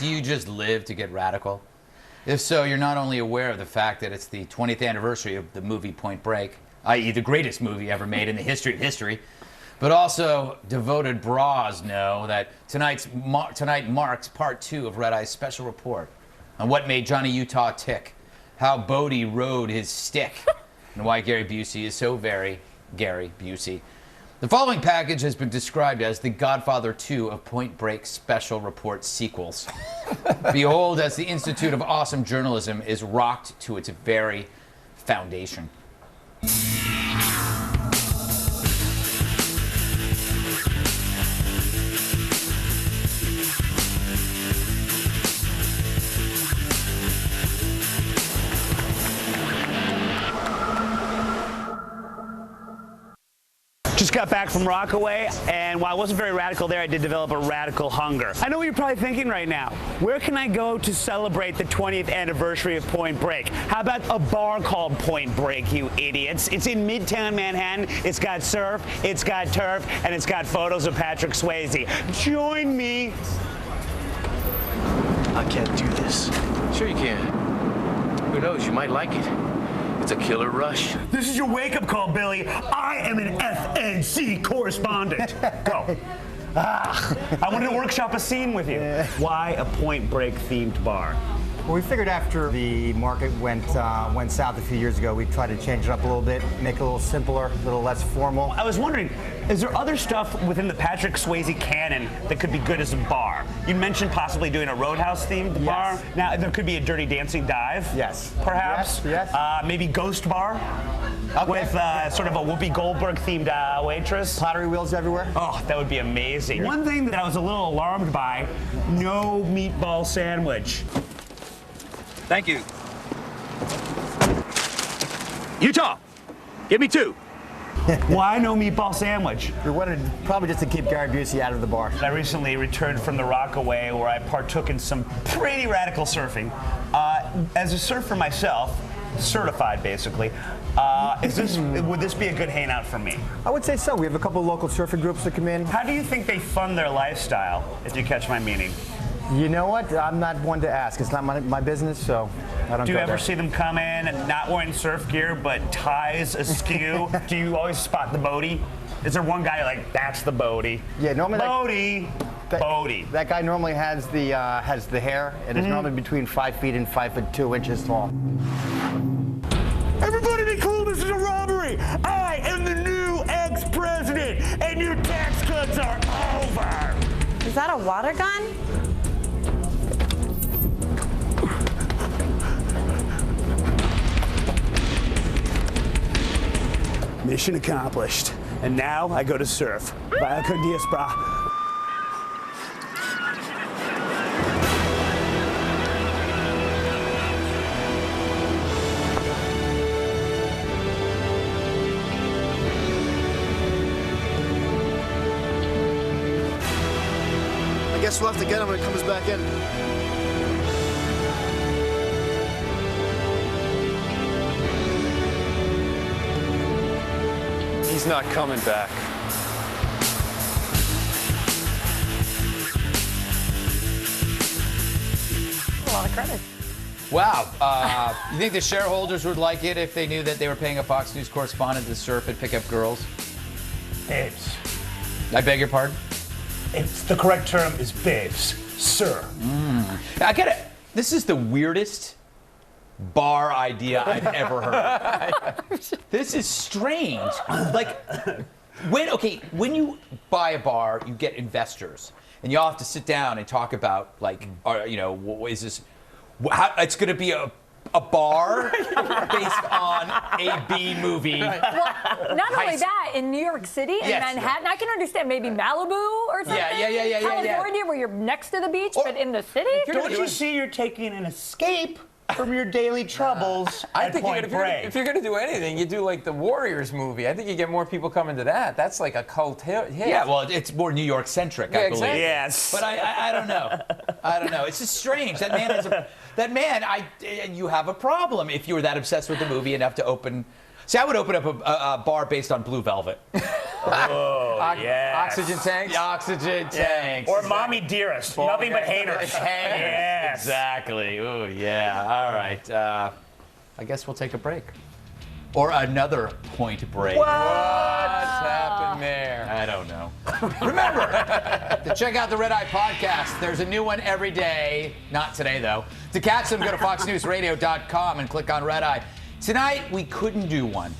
do you just live to get radical? If so, you're not only aware of the fact that it's the 20th anniversary of the movie Point Break, i.e. the greatest movie ever made in the history of history, but also devoted bras know that tonight marks part 2 of Red Eye's special report on what made Johnny Utah tick, how Bodie rode his stick, and why Gary Busey is so very Gary Busey. The following package has been described as the Godfather 2 of Point Break special report sequels. Behold, as the Institute of Awesome Journalism is rocked to its very foundation. Just got back from Rockaway, and while I wasn't very radical there, I did develop a radical hunger. I know what you're probably thinking right now. Where can I go to celebrate the 20th anniversary of Point Break? How about a bar called Point Break, you idiots? It's in Midtown Manhattan. It's got surf, it's got turf, and it's got photos of Patrick Swayze. Join me. I can't do this. Sure you can. Who knows, you might like it. It's a killer rush. This is your wake-up call, Billy. I am an FNC correspondent. Go. I wanted to workshop a scene with you. Why a Point Break themed bar? Well, we figured after the market went south a few years ago, we'd try to change it up a little bit, make it a little simpler, a little less formal. I was wondering, is there other stuff within the Patrick Swayze canon that could be good as a bar? You mentioned possibly doing a Roadhouse-themed bar. Now, there could be a Dirty Dancing dive. Yes. Perhaps. Yes. Maybe Ghost Bar. Okay. With sort of a Whoopi Goldberg-themed waitress. Pottery wheels everywhere. Oh, that would be amazing. One thing that I was a little alarmed by, no meatball sandwich. Thank you. Utah, give me 2. Why no meatball sandwich? We wanted probably just to keep Gary Busey out of the bar. I recently returned from the Rockaway where I partook in some pretty radical surfing. As a surfer myself, certified basically, would this be a good hangout for me? I would say so. We have a couple of local surfing groups that come in. How do you think they fund their lifestyle, if you catch my meaning? You know what? I'm not one to ask. It's not my business, so I don't. Do you go ever there. see them come in and not wearing surf gear but ties askew? Do you always spot the Bodie? Is there one guy like, that's the Bodie? Yeah, normally Bodie. Bodie. That guy normally has the hair, and is normally between 5 feet and 5'2" tall. Everybody be cool, this is a robbery! I am the new ex-president, and your tax cuts are over! Is that a water gun? Mission accomplished. And now I go to surf. Vaya con Dios, brah. I guess we'll have to get him when it comes back in. He's not coming back. A lot of credit. Wow. You think the shareholders would like it if they knew that they were paying a Fox News correspondent to surf and pick up girls? Babes. I beg your pardon? The correct term is babes. Sir. I get it. This is the weirdest bar idea I've ever heard. This is strange. Like, when you buy a bar, you get investors, and you all have to sit down and talk about, like, is this? It's going to be a bar based on a B movie. Well, not only that, in New York City and Manhattan, I can understand maybe Malibu or something. Yeah. California, where you're next to the beach, but in the city? Don't you see you're taking an escape from your daily troubles I at think Point Break? if you're going to do anything, you do like the Warriors movie. I think you get more people coming to that. That's like a cult hit. Yeah, well, it's more New York centric, I believe. Exactly. Yes. But I don't know. I don't know. It's just strange. That man is you have a problem if you were that obsessed with the movie enough to open. See, I would open up a bar based on Blue Velvet. Oh, Yes. Oxygen tanks? The oxygen tanks. Or Mommy Dearest. Nothing but haters. Yes. Exactly. Oh, yeah. All right. I guess we'll take a break. Or another point break. What's happened there? I don't know. Remember to check out the Red Eye podcast. There's a new one every day. Not today, though. To catch them, go to foxnewsradio.com and click on Red Eye. Tonight, we couldn't do one